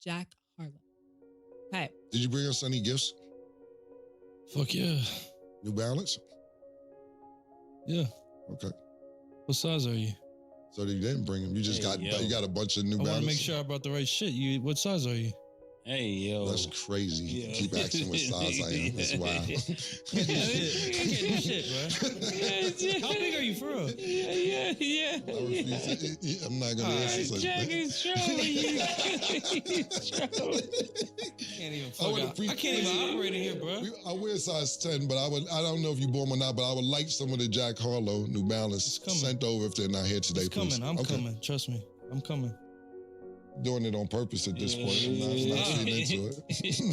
Jack Harlow. Okay. Did you bring us any gifts? Fuck yeah. New Balance? Yeah. Okay. What size are you? So you didn't bring them. You just you got a bunch of New Balance. I want to make sure I brought the right shit. What size are you? Hey, yo. That's crazy. You keep asking what size I am. That's wild. You can't do shit, bro. How big are you for real? Yeah. I'm not going to answer such Jack is trolling. I can't even operate in here, bro. I wear size 10, but I don't know if you bought them or not, but I would like some of the Jack Harlow New Balance sent over if they're not here today, it's please. I'm coming. Trust me. I'm coming. Doing it on purpose at this point. I'm not feeding into it.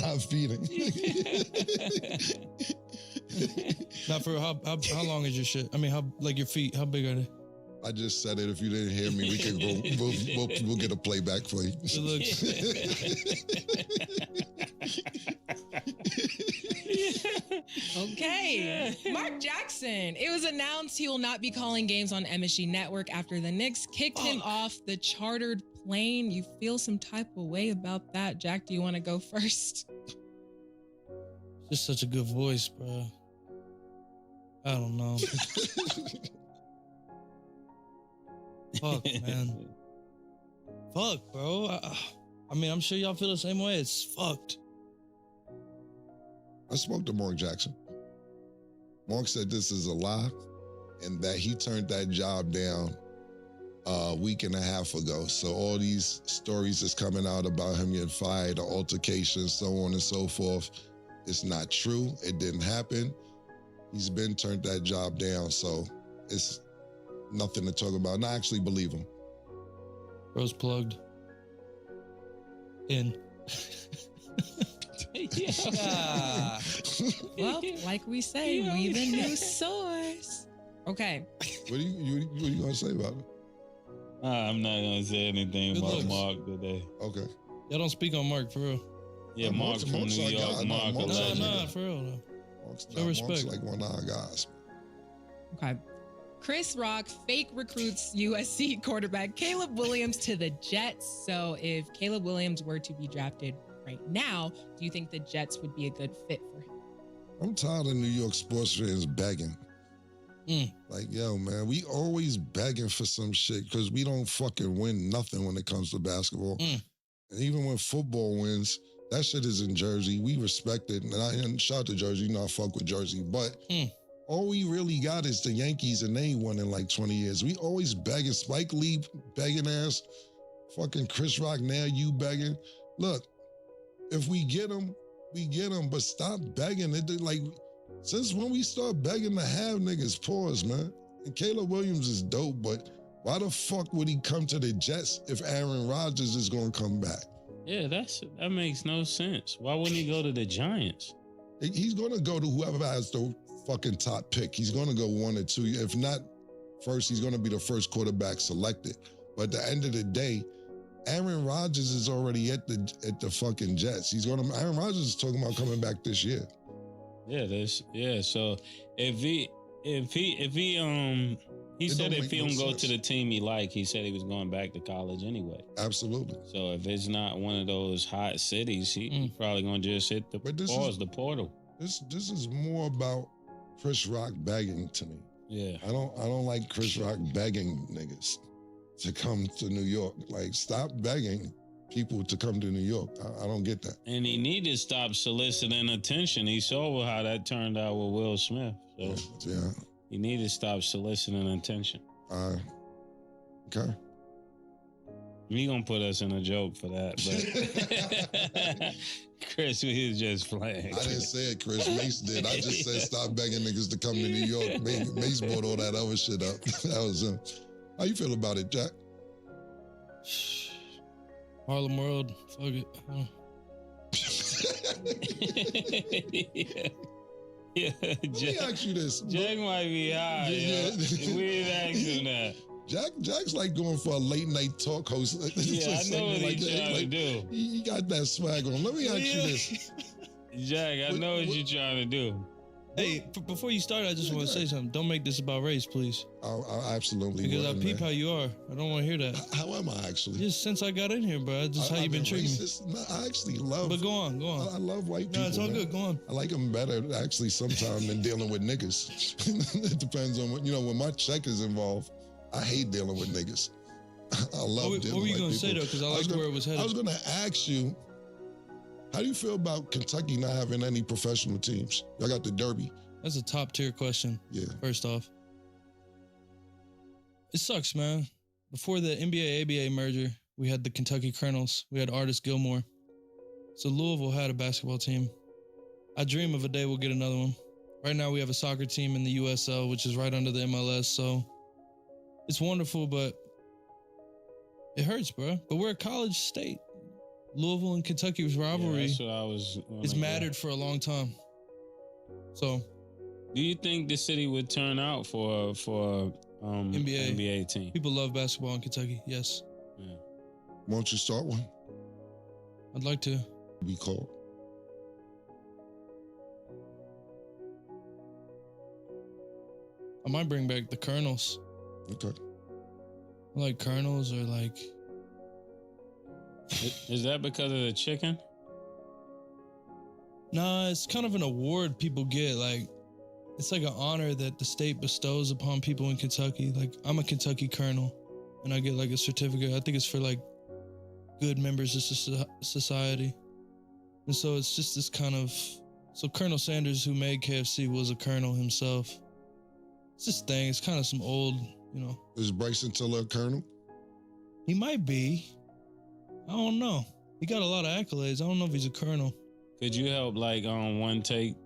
Not feeding. Not for how long is your shit? I mean, your feet? How big are they? I just said it. If you didn't hear me, we could go. We'll get a playback for you. It looks. Okay. Mark Jackson. It was announced he will not be calling games on MSG Network after the Knicks kicked him off the chartered plane. You feel some type of way about that. Jack, do you want to go first? Just such a good voice, bro. I don't know. Fuck, man. Fuck, bro. I mean, I'm sure y'all feel the same way. It's fucked. I spoke to Mark Jackson. Mark said this is a lie and that he turned that job down a week and a half ago. So all these stories that's coming out about him getting fired, or altercations, so on and so forth, it's not true. It didn't happen. He's been turned that job down, so it's nothing to talk about. And I actually believe him. Bro's plugged in. Well, like we say, we the news source. Okay. What are you going to say about it? I'm not going to say anything about Mark today. Okay. Y'all don't speak on Mark, for real. Yeah, Mark's from New York. Mark, nah, for real. No. Mark's respect. like one of our guys. Okay. Chris Rock fake recruits USC quarterback Caleb Williams to the Jets. So if Caleb Williams were to be drafted right now, do you think the Jets would be a good fit for him? I'm tired of New York sports fans begging. Like, yo, man, we always begging for some shit because we don't fucking win nothing when it comes to basketball. And even when football wins, that shit is in Jersey. We respect it. And shout out to Jersey. You know, I fuck with Jersey. But all we really got is the Yankees, and they ain't won in like 20 years. We always begging. Spike Lee begging ass. Fucking Chris Rock, now you begging. Look, if we get them, we get them. But stop begging. Like, since when we start begging to have niggas, pause, man. And Caleb Williams is dope, but why the fuck would he come to the Jets if Aaron Rodgers is going to come back? Yeah, that makes no sense. Why wouldn't he go to the Giants? He's going to go to whoever has the fucking top pick. He's going to go 1 or 2. If not first, he's going to be the first quarterback selected. But at the end of the day, Aaron Rodgers is already at the fucking Jets. Aaron Rodgers is talking about coming back this year. So if he said if he don't go to the team he liked, he said he was going back to college anyway. Absolutely. So if it's not one of those hot cities, he probably gonna just hit the portal. This is more about Chris Rock begging to me. Yeah. I don't like Chris Rock begging niggas to come to New York. Like, stop begging people to come to New York. I don't get that. And he need to stop soliciting attention. He saw how that turned out with Will Smith. So yeah. He need to stop soliciting attention. Okay. We gonna put us in a joke for that, but Chris, we was just playing. I didn't say it, Chris. Mace did. I just said stop begging niggas to come to New York. Mace brought all that other shit up. That was him. How you feel about it, Jack? Harlem World, fuck it. Yeah, Let me ask you this. Jack might be high. Yeah. We didn't ask him that. Jack's like going for a late night talk host. Yeah, I know what he's trying to do. He got that swag on. Let me ask you this. Jack, I know what you're trying to do. Hey, before you start, I just want to say something. Don't make this about race, please. I absolutely Because I wouldn't, peep man. how you are. I don't want to hear that. How am I actually? Just since I got in here, bro. Just how you been treating me. No, I actually love. But go on. I love white people. No, it's all man. good. Go on. I like them better actually sometimes than dealing with niggas. It depends on what when my check is involved. I hate dealing with niggas. I love dealing with What were you going to say though? Because I like where it was headed. I was going to ask you, how do you feel about Kentucky not having any professional teams? Y'all got the Derby. That's a top tier question. Yeah. First off, it sucks, man. Before the NBA ABA merger, we had the Kentucky Colonels. We had Artis Gilmore. So Louisville had a basketball team. I dream of a day we'll get another one. Right now we have a soccer team in the USL, which is right under the MLS. So it's wonderful, but it hurts, bro. But we're a college state. Louisville and Kentucky's rivalry that's what I was. it's mattered for a long time. So, do you think the city would turn out for NBA team? People love basketball in Kentucky. Yes. Yeah. Won't you start one? I'd like to. Be called. I might bring back the Colonels. Okay. Like Colonels or like. Is that because of the chicken? Nah, it's kind of an award people get. Like, it's like an honor that the state bestows upon people in Kentucky. Like, I'm a Kentucky Colonel, and I get like a certificate. I think it's for like good members of society. And so it's just this kind of. So Colonel Sanders, who made KFC, was a colonel himself. It's this thing. It's kind of some old, Is Bryson Tiller a colonel? He might be. I don't know. He got a lot of accolades. I don't know if he's a colonel. Could you help like one take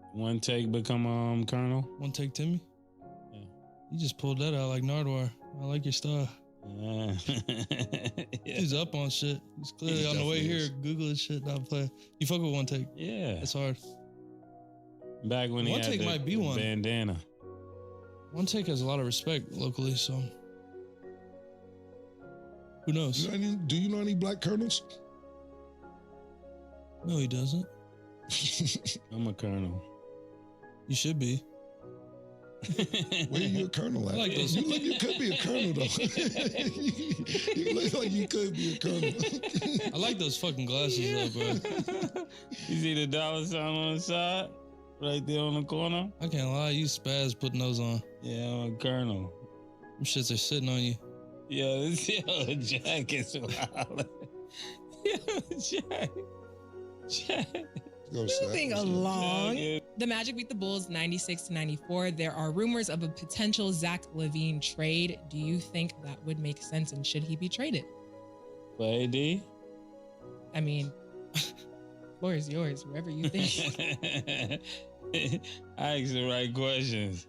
become colonel? One take Timmy? Yeah. You just pulled that out like Nardwar. I like your style. Yeah. He's up on shit. He's clearly on the way here Googling shit, not playing. You fuck with one take. Yeah. That's hard. Back when he One had take might be one. bandana. One take has a lot of respect locally, so who knows? Do you know any black colonels? No, he doesn't. I'm a colonel. You should be. Where are you a colonel at? I like those. You could be a colonel though. You look like you could be a colonel. I like those fucking glasses though, bro. You see the dollar sign on the side? Right there on the corner? I can't lie, you spaz putting those on. Yeah, I'm a colonel. Them shits are sitting on you. Yo, Jack is wild. Yo, Jack. Moving along, the Magic beat the Bulls 96-94. There are rumors of a potential Zach LaVine trade. Do you think that would make sense, and should he be traded? For AD? I mean, floor is yours, wherever you think. I asked the right questions.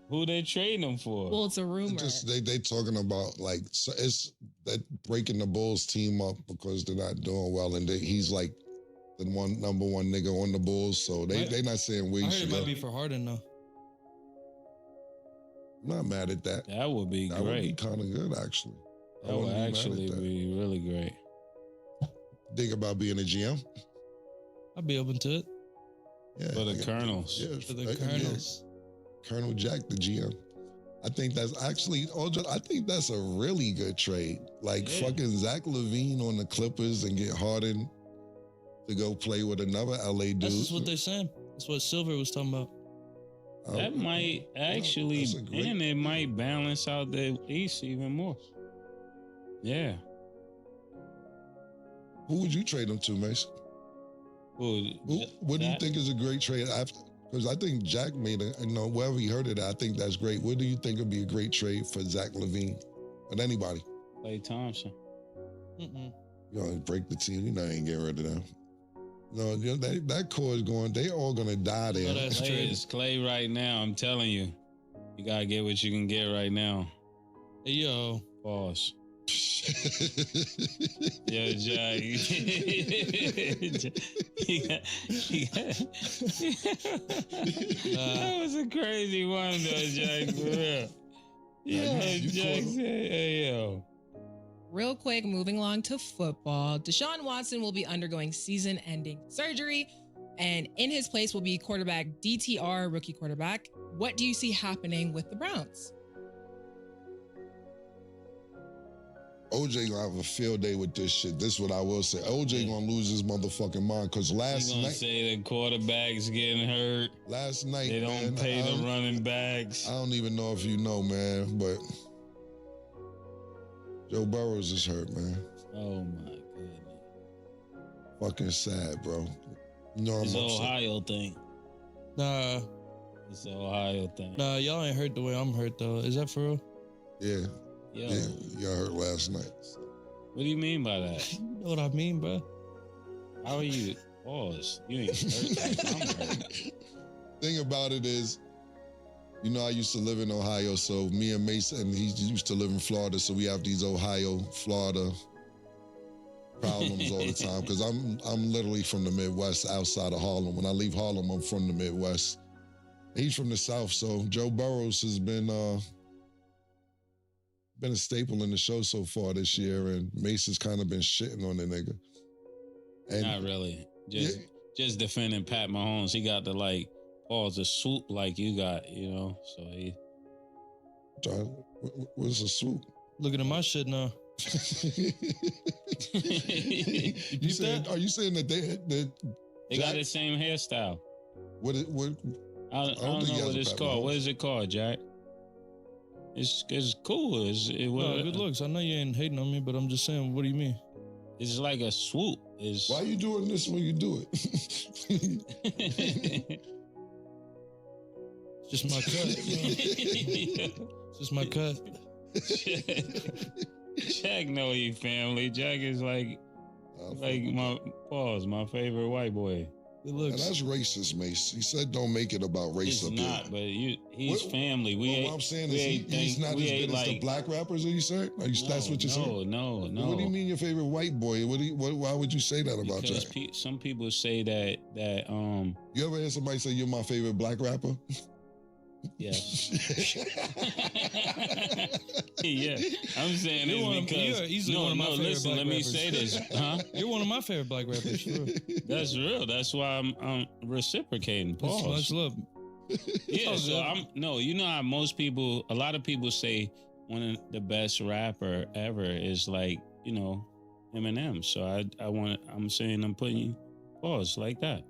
Who they trading him for? Well, it's a rumor. Just they talking about like it's that breaking the Bulls team up because they're not doing well, and he's like the number one nigga on the Bulls, so they not saying we I heard should it go. might be for Harden though. I'm not mad at that. That would be That would be great. kind of good, actually. That would actually be really great. Think about being a GM. I'd be open to it. Yeah, For the Colonels. Yeah, For the Colonels. Colonel Jack, the GM. I think that's actually, I think that's a really good trade. Like fucking Zach LaVine on the Clippers and get Harden to go play with another LA dude. That's just what they're saying. That's what Silver was talking about. That might actually, and it might balance out the East even more. Yeah. Who would you trade him to, Mason? What do you think is a great trade after? Because I think Jack made wherever he heard it, I think that's great. What do you think would be a great trade for Zach LaVine? With anybody? Klay Thompson. Mm-mm. You know, break the team. You know, I ain't getting rid of them. No, that core is going, they all going to die there. Klay is Klay right now. I'm telling you. You got to get what you can get right now. Hey, yo. Pause. Yo, Jack. That was a crazy one, though, Jack. For real. Yeah, Jack said, hey, yo. Real quick, moving along to football. Deshaun Watson will be undergoing season-ending surgery. And in his place will be quarterback DTR, rookie quarterback. What do you see happening with the Browns? OJ gonna have a field day with this shit. This is what I will say. OJ gonna lose his motherfucking mind because last You gonna night, say the quarterback's getting hurt? last night, They don't man, pay the running backs. I don't even know if you know, man, but Joe Burrows is hurt, man. Oh my goodness! Fucking sad, bro. You know I'm It's the upset. Ohio thing. Nah, It's the Ohio thing. nah, y'all ain't hurt the way I'm hurt though. Is that for real? Yeah, Yo, yeah, you got hurt last night. what do you mean by that? You know what I mean, bro? How are you? Pause. You ain't hurt. I'm hurt. Thing about it is, you know, I used to live in Ohio, so me and Mason, he used to live in Florida, so we have these Ohio, Florida problems all the time. Because I'm literally from the Midwest, outside of Harlem. When I leave Harlem, I'm from the Midwest. He's from the South, so Joe Burrows has been a staple in the show so far this year, and Mason's kind of been shitting on the nigga. And Not really. Just defending Pat Mahomes. He got the the swoop like you got, you know. So he. John, what's a swoop? Looking at my shit now. You saying? Are you saying that They got the same hairstyle. What? I don't know what it's called. What is it called, Jack? It's cool. No, good looks. I know you ain't hating on me, but I'm just saying, what do you mean? It's like a swoop. Why are you doing this when you do it? It's just my cut. It's just my cut. Jack know you family. Jack is like my favorite white boy. Good And looks. that's racist, Mace. He said don't make it about race It's up not, but he's family. What I'm saying is he's not as good as the black rappers, are you saying? That's what you're saying? No. What do you mean your favorite white boy? Why would you say that about Because Jack? some people say that You ever hear somebody say you're my favorite black rapper? yes. Yeah, I'm saying You're this because one of my favorite listen, black let me rappers. say this, huh? You're one of my favorite black rappers. Sure. That's real. That's why I'm reciprocating. Pause. Much love. Yeah, so good. you know how a lot of people say one of the best rapper ever is like, you know, Eminem. So I'm saying I'm putting you pause like that.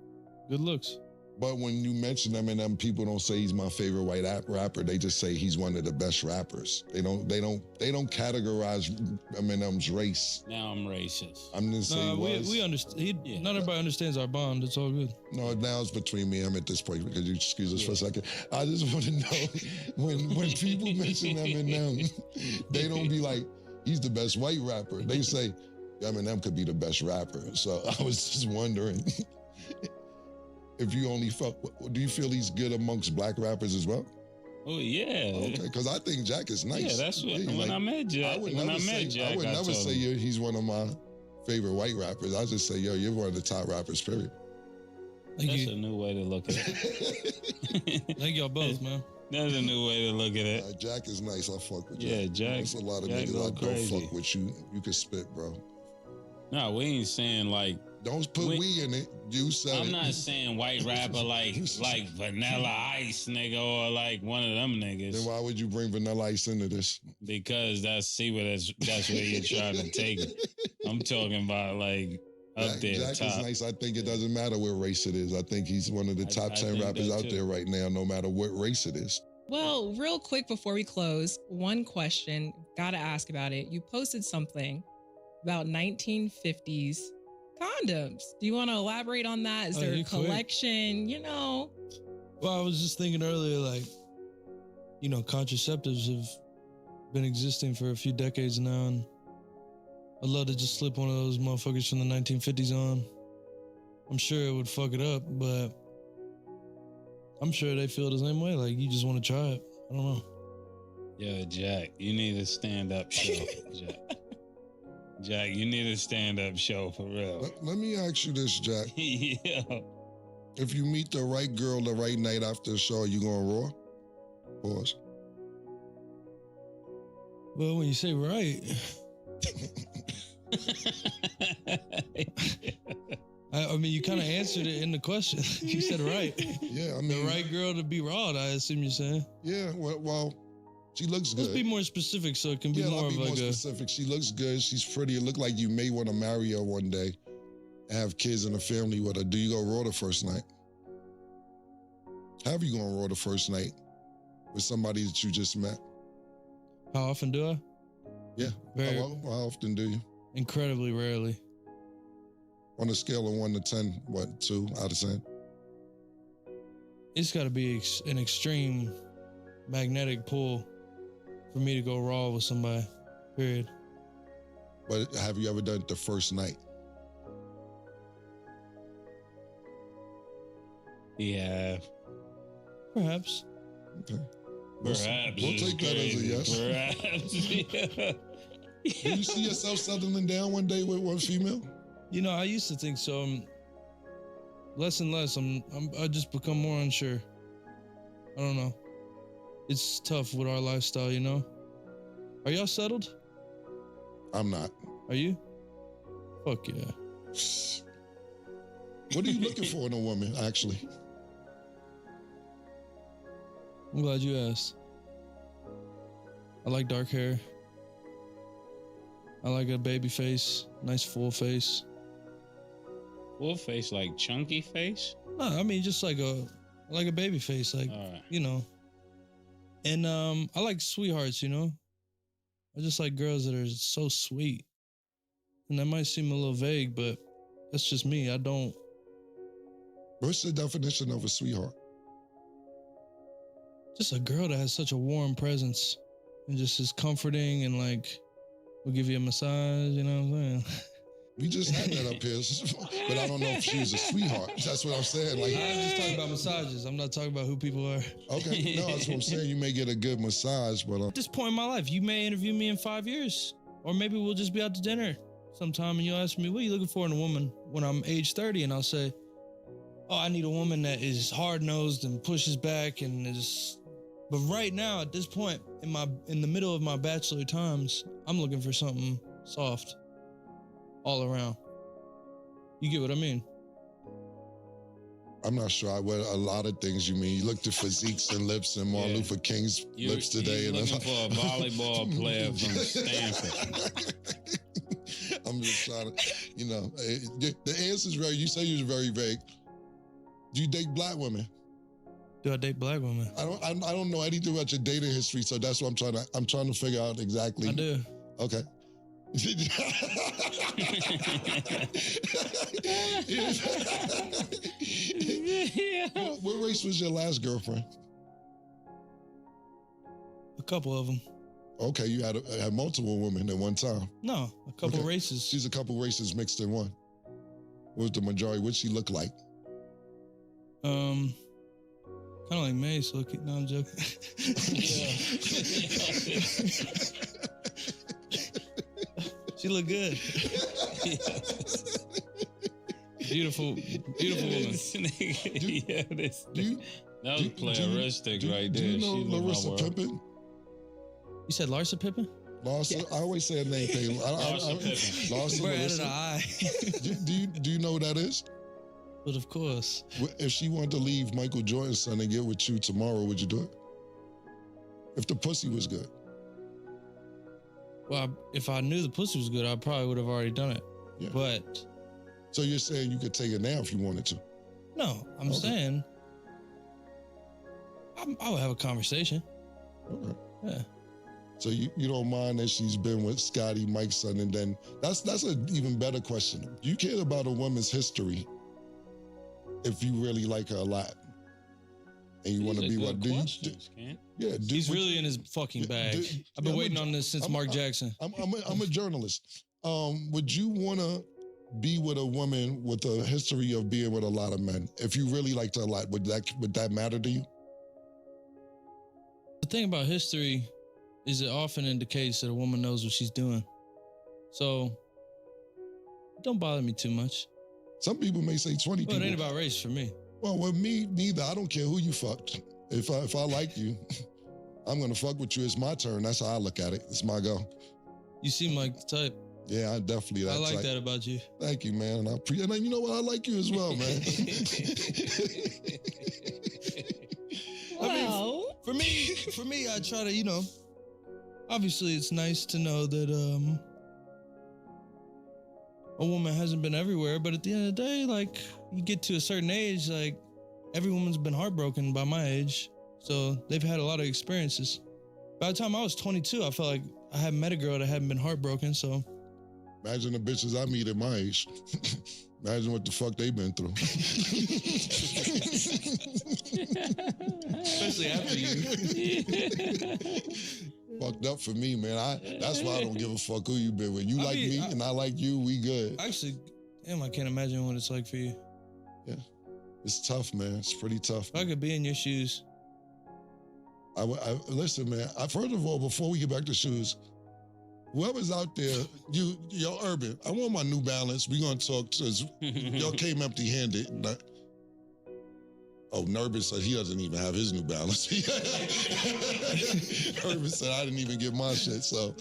Good looks. But when you mention Eminem, people don't say he's my favorite white rapper. They just say he's one of the best rappers. They don't categorize Eminem's race. Now I'm racist. I'm just saying we understand. Yeah. Not everybody understands our bond. It's all good. No, now it's between me and him at this point. Because you excuse us for a second. I just want to know when people mention Eminem, they don't be like he's the best white rapper. They say Eminem could be the best rapper. So I was just wondering. If you only do you feel he's good amongst black rappers as well? Oh yeah. Okay, because I think Jack is nice. Yeah, that's what when I met Jack. I would never say he's one of my favorite white rappers. I just say, yo, you're one of the top rappers, period. That's a new way to look at it. Thank y'all both, man. That's a new way to look at it. Jack is nice. I fuck with Jack. Yeah, Jack. There's a lot of Jack niggas I don't crazy. fuck with you. You can spit, bro. No, we ain't saying like. Don't put we in it. You said I'm not saying white rapper like Vanilla Ice, nigga, or like one of them niggas. Then why would you bring Vanilla Ice into this? Because that's where you're trying to take it. I'm talking about like up there. Jack top. is nice. I think it doesn't matter what race it is. I think he's one of the top 10 rappers out there right now, no matter what race it is. Well, real quick before we close, one question, gotta ask about it. You posted something about 1950s condoms. Do you want to elaborate on that? Is there a collection? You know? Well, I was just thinking earlier, like, you know, contraceptives have been existing for a few decades now, and I'd love to just slip one of those motherfuckers from the 1950s on. I'm sure it would fuck it up, but I'm sure they feel the same way. Like, you just want to try it. I don't know. Yo, Jack, you need a stand-up show, Jack. Jack, you need a stand-up show for real. Let me ask you this, Jack. Yeah. If you meet the right girl the right night after the show, you gonna roar? Pause. Well, when you say right, I mean, you kind of answered it in the question. You said right. Yeah, I The mean, right girl to be rawed, I assume you're saying. yeah. Well, she looks good. Let's be more specific so it can be Yeah, more I'll of be more like a. specific. She looks good. She's pretty. It look like you may want to marry her one day, and have kids and a family with her. Do you go raw the first night? How are you going raw the first night with somebody that you just met? How often do I? Yeah. Very How often do you? incredibly rarely. On a scale of 1 to 10, what, 2 out of 10? It's got to be an extreme magnetic pull for me to go raw with somebody. Period. But have you ever done it the first night? Yeah. Perhaps. Okay. Perhaps. We'll it's take that as a crazy. yes. Perhaps. Yeah. Do you see yourself settling down one day with one female? You know, I used to think so. Less and less. I just become more unsure. I don't know. It's tough with our lifestyle, you know. Are y'all settled? I'm not. Are you? Fuck yeah. What are you looking for in a woman, actually? I'm glad you asked. I like dark hair. I like a baby face, nice full face. Full face, like chunky face? No, I mean just like a baby face, like All right. you know. And I like sweethearts, you know. I just like girls that are so sweet. And that might seem a little vague, but that's just me. I don't. What's the definition of a sweetheart? Just a girl that has such a warm presence and just is comforting and like will give you a massage, you know what I'm saying? We just had that up here, but I don't know if she was a sweetheart. That's what I'm saying. Like, I'm just talking about massages. I'm not talking about who people are. okay, no, that's what I'm saying. You may get a good massage, but At this point in my life, you may interview me in 5 years, or maybe we'll just be out to dinner sometime and you'll ask me, what are you looking for in a woman when I'm age 30? And I'll say, oh, I need a woman that is hard-nosed and pushes back and is. But right now, at this point in the middle of my bachelor times, I'm looking for something soft all around. You get what I mean? I'm not sure what a lot of things you mean. You looked at physiques and lips and Martin Yeah. Luther King's lips today. You're And looking for a volleyball player from Stanford. I'm just trying to, you know, the answer's very, you say you're very vague. Do you date black women? Do I date black women? I don't know anything about your dating history, so that's what I'm trying to figure out exactly. I do. Okay. What race was your last girlfriend? A couple of them. Okay, you had multiple women at one time. No, a couple Okay. races. She's a couple races mixed in one. What was the majority? What'd she look like? Kind of like Mace looking. No, I'm joking. She looked good. Beautiful, beautiful woman. Yeah, this, Do you, that was do- playeristic do- right do there. you know She lit my Larissa world. Pippen? You said Larsa Pippen? Larsa, I always say her name. Larsa Pippen. Larsa, Bro, added Larissa. an I. Do you know who that is? But of course. If she wanted to leave Michael Jordan's son and get with you tomorrow, would you do it? If the pussy was good. Well, if I knew the pussy was good, I probably would have already done it. Yeah. But So you're saying you could take it now if you wanted to? no, I'm Okay. saying I would have a conversation. Okay. Yeah. So you don't mind that she's been with Scotty, Mike's son, and then that's an even better question. Do you care about a woman's history if you really like her a lot? And you want to be what? Yeah, He's really in his fucking bag. I've been waiting on this since Mark Jackson. I'm a journalist. Would you want to be with a woman with a history of being with a lot of men? If you really liked her a lot, would that matter to you? The thing about history is it often indicates that a woman knows what she's doing. So it don't bother me too much. Some people may say 20 Well, people. it ain't about race for me. Well, with me, neither. I don't care who you fucked. If I like you, I'm gonna fuck with you. It's my turn. That's how I look at it. It's my go. You seem like the type. Yeah, I definitely. I like that about you. Thank you, man. And you know what? I like you as well, man. Wow. I mean, for me, I try to, obviously it's nice to know that a woman hasn't been everywhere, but at the end of the day, like, you get to a certain age, like, every woman's been heartbroken by my age, so they've had a lot of experiences. By the time I was 22, I felt like I hadn't met a girl that hadn't been heartbroken, so. Imagine the bitches I meet at my age. Imagine what the fuck they've been through. Especially after you. Fucked up for me, man. That's why I don't give a fuck who you been with. You like me and I like you, we good. Actually, damn, I can't imagine what it's like for you. Yeah. It's tough, man. It's pretty tough. If I could be in your shoes. Listen, man. First of all, before we get back to shoes, whoever's out there, yo, Urban, I want my New Balance. We're going to talk, because y'all came empty-handed. Oh, Nurbin said he doesn't even have his New Balance. Urban said I didn't even get my shit, so.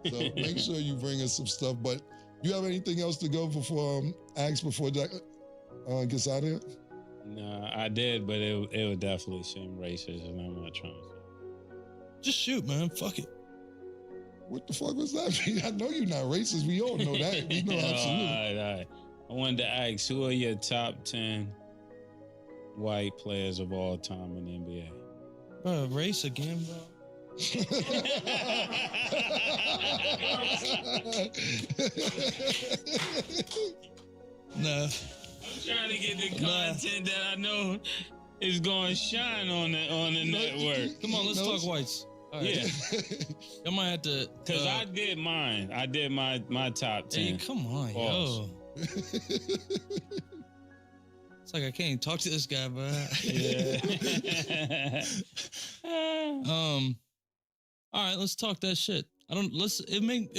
So make sure you bring us some stuff. But you have anything else to go before Jack gets out of here? No, I did, but it would definitely seem racist, and I'm not trying to. Just shoot, man. Fuck it. What the fuck was that? I know you're not racist. We all know that. We know absolutely. All right. I wanted to ask, who are your top 10 white players of all time in the NBA? Bro, race again, bro. Nah. I'm trying to get the content that I know is going to shine on the network. Come on, let's talk whites. All right. Yeah. I might have to. Because I did mine. I did my top 10. Hey, come on, yo. It's like I can't even talk to this guy, bro. Yeah. All right, let's talk that shit. It'll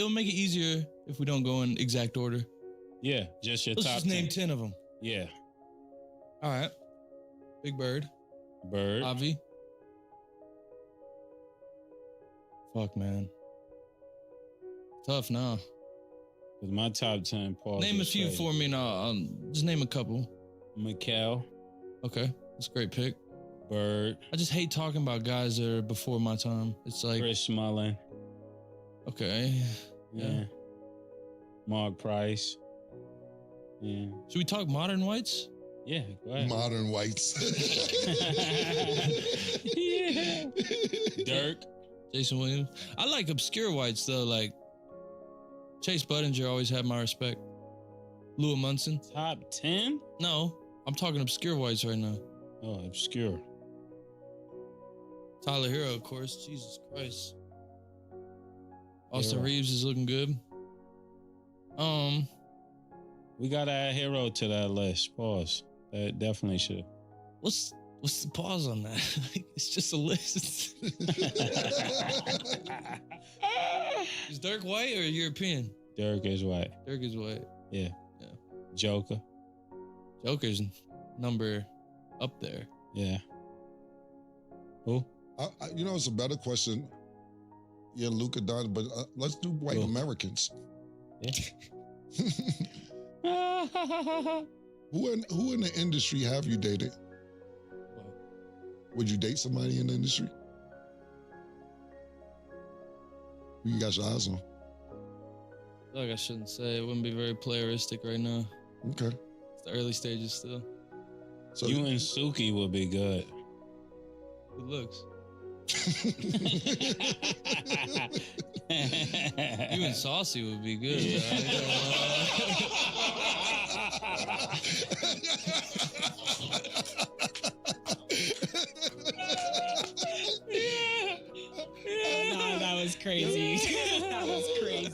make it easier if we don't go in exact order. Yeah, just your Let's top just 10. name 10 of them. Yeah. All right. Big Bird. Avi. Fuck, man. Tough now. With my top 10, Paul. Name a few crazy. for me now. Just name a couple. Mikal. Okay, that's a great pick. Bird. I just hate talking about guys that are before my time. It's like Chris Mullin. Okay. Yeah. Mark Price. Yeah. Should we talk modern whites? Yeah, go ahead. Modern whites. Yeah. Dirk. Jason Williams. I like obscure whites though, like Chase Budinger always had my respect. Lua Munson. Top 10? No, I'm talking obscure whites right now. Oh, obscure. Tyler Hero, of course. Jesus Christ. Austin Hero. Reeves is looking good. We gotta add Hero to that list. Pause. That definitely should. What's the pause on that? It's just a list. Is Dirk white or European? Dirk is white. Dirk is white. Yeah. Joker. Joker's number up there. Yeah. Who? It's a better question. Yeah, Luka Don, but let's do white Cool. Americans. Yeah. Who in the industry have you dated? Would you date somebody in the industry? Who you got your eyes on? I feel like I shouldn't say. It wouldn't be very playeristic right now. Okay. It's the early stages still. So You and Suki would be good. Good looks. You and Saucy would be good. Nah, that was crazy. That was crazy.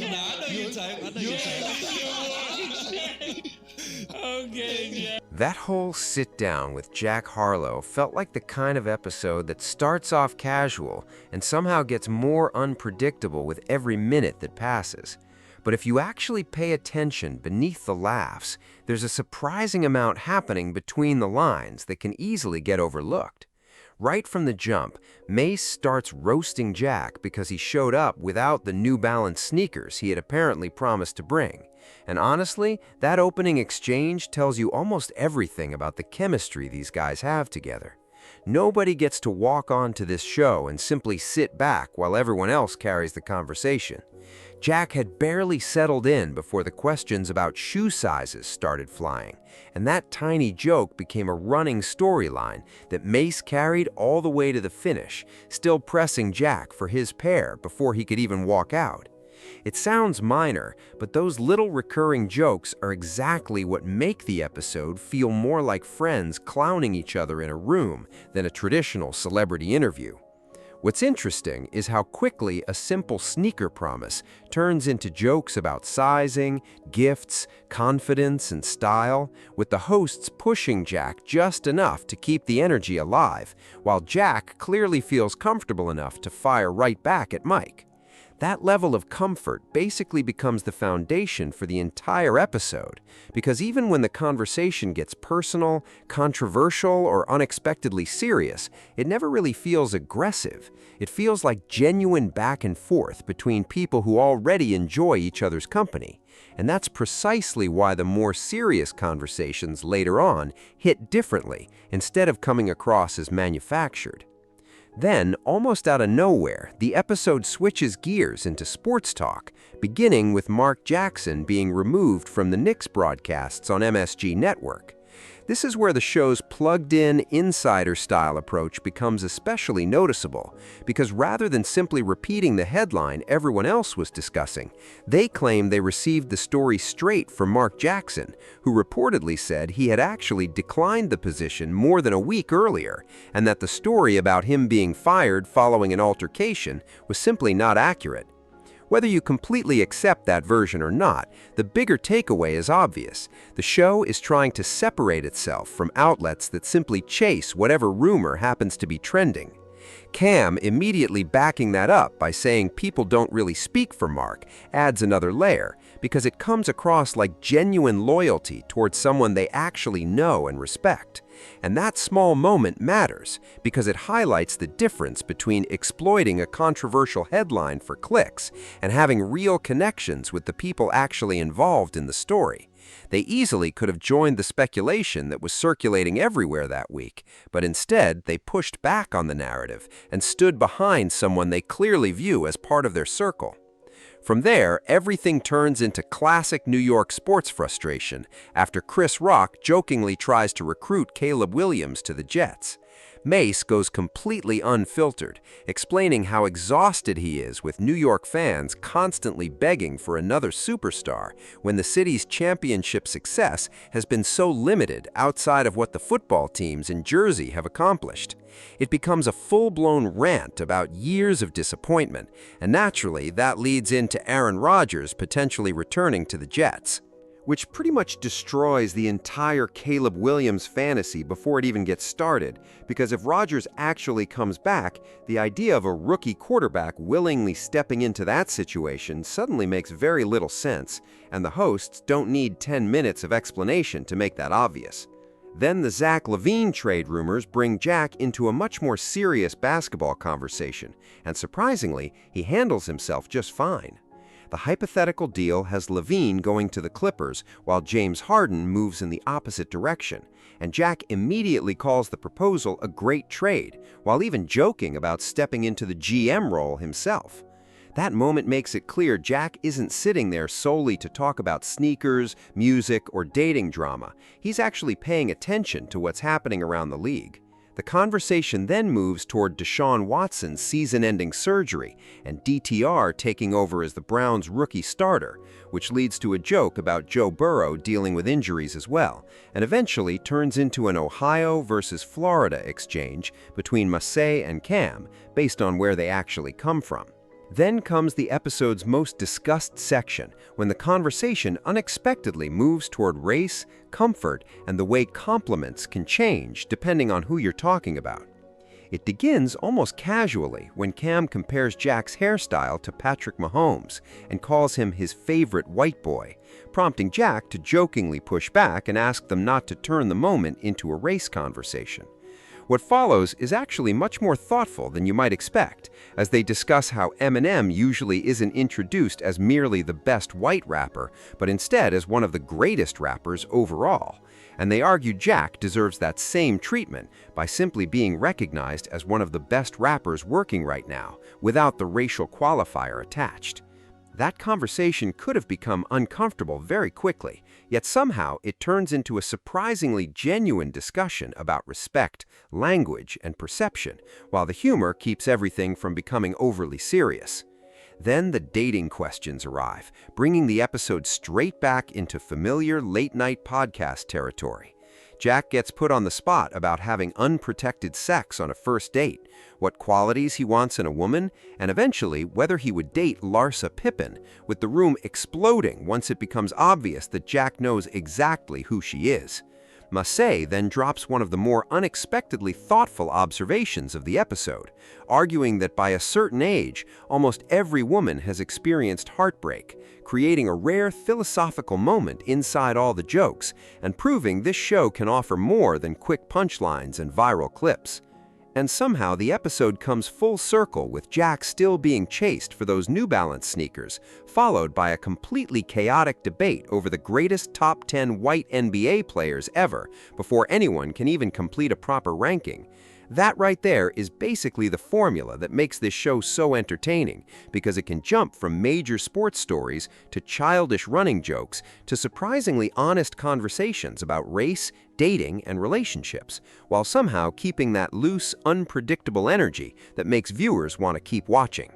Nah, I know your type. Okay, yeah. That whole sit-down with Jack Harlow felt like the kind of episode that starts off casual and somehow gets more unpredictable with every minute that passes. But if you actually pay attention beneath the laughs, there's a surprising amount happening between the lines that can easily get overlooked. Right from the jump, Mace starts roasting Jack because he showed up without the New Balance sneakers he had apparently promised to bring. And honestly, that opening exchange tells you almost everything about the chemistry these guys have together. Nobody gets to walk onto this show and simply sit back while everyone else carries the conversation. Jack had barely settled in before the questions about shoe sizes started flying, and that tiny joke became a running storyline that Mace carried all the way to the finish, still pressing Jack for his pair before he could even walk out. It sounds minor, but those little recurring jokes are exactly what make the episode feel more like friends clowning each other in a room than a traditional celebrity interview. What's interesting is how quickly a simple sneaker promise turns into jokes about sizing, gifts, confidence, and style, with the hosts pushing Jack just enough to keep the energy alive, while Jack clearly feels comfortable enough to fire right back at Mike. That level of comfort basically becomes the foundation for the entire episode, because even when the conversation gets personal, controversial, or unexpectedly serious, it never really feels aggressive. It feels like genuine back and forth between people who already enjoy each other's company. And that's precisely why the more serious conversations later on hit differently, instead of coming across as manufactured. Then, almost out of nowhere, the episode switches gears into sports talk, beginning with Mark Jackson being removed from the Knicks broadcasts on MSG Network. This is where the show's plugged-in, insider-style approach becomes especially noticeable, because rather than simply repeating the headline everyone else was discussing, they claim they received the story straight from Mark Jackson, who reportedly said he had actually declined the position more than a week earlier, and that the story about him being fired following an altercation was simply not accurate. Whether you completely accept that version or not, the bigger takeaway is obvious. The show is trying to separate itself from outlets that simply chase whatever rumor happens to be trending. Cam immediately backing that up by saying people don't really speak for Mark adds another layer, because it comes across like genuine loyalty towards someone they actually know and respect. And that small moment matters, because it highlights the difference between exploiting a controversial headline for clicks and having real connections with the people actually involved in the story. They easily could have joined the speculation that was circulating everywhere that week, but instead they pushed back on the narrative and stood behind someone they clearly view as part of their circle. From there, everything turns into classic New York sports frustration after Chris Rock jokingly tries to recruit Caleb Williams to the Jets. Mace goes completely unfiltered, explaining how exhausted he is with New York fans constantly begging for another superstar when the city's championship success has been so limited outside of what the football teams in Jersey have accomplished. It becomes a full-blown rant about years of disappointment, and naturally that leads into Aaron Rodgers potentially returning to the Jets, which pretty much destroys the entire Caleb Williams fantasy before it even gets started, because if Rodgers actually comes back, the idea of a rookie quarterback willingly stepping into that situation suddenly makes very little sense, and the hosts don't need 10 minutes of explanation to make that obvious. Then the Zach LaVine trade rumors bring Jack into a much more serious basketball conversation, and surprisingly, he handles himself just fine. The hypothetical deal has LaVine going to the Clippers while James Harden moves in the opposite direction, and Jack immediately calls the proposal a great trade, while even joking about stepping into the GM role himself. That moment makes it clear Jack isn't sitting there solely to talk about sneakers, music, or dating drama. He's actually paying attention to what's happening around the league. The conversation then moves toward Deshaun Watson's season-ending surgery and DTR taking over as the Browns' rookie starter, which leads to a joke about Joe Burrow dealing with injuries as well, and eventually turns into an Ohio versus Florida exchange between Massey and Cam, based on where they actually come from. Then comes the episode's most discussed section, when the conversation unexpectedly moves toward race, comfort, and the way compliments can change depending on who you're talking about. It begins almost casually when Cam compares Jack's hairstyle to Patrick Mahomes and calls him his favorite white boy, prompting Jack to jokingly push back and ask them not to turn the moment into a race conversation. What follows is actually much more thoughtful than you might expect, as they discuss how Eminem usually isn't introduced as merely the best white rapper, but instead as one of the greatest rappers overall. And they argue Jack deserves that same treatment by simply being recognized as one of the best rappers working right now, without the racial qualifier attached. That conversation could have become uncomfortable very quickly, yet somehow it turns into a surprisingly genuine discussion about respect, language, and perception, while the humor keeps everything from becoming overly serious. Then the dating questions arrive, bringing the episode straight back into familiar late-night podcast territory. Jack gets put on the spot about having unprotected sex on a first date, what qualities he wants in a woman, and eventually whether he would date Larsa Pippen, with the room exploding once it becomes obvious that Jack knows exactly who she is. Massey then drops one of the more unexpectedly thoughtful observations of the episode, arguing that by a certain age, almost every woman has experienced heartbreak, creating a rare philosophical moment inside all the jokes, and proving this show can offer more than quick punchlines and viral clips. And somehow the episode comes full circle with Jack still being chased for those New Balance sneakers, followed by a completely chaotic debate over the greatest top 10 white NBA players ever before anyone can even complete a proper ranking. That right there is basically the formula that makes this show so entertaining, because it can jump from major sports stories to childish running jokes to surprisingly honest conversations about race, dating, and relationships, while somehow keeping that loose, unpredictable energy that makes viewers want to keep watching.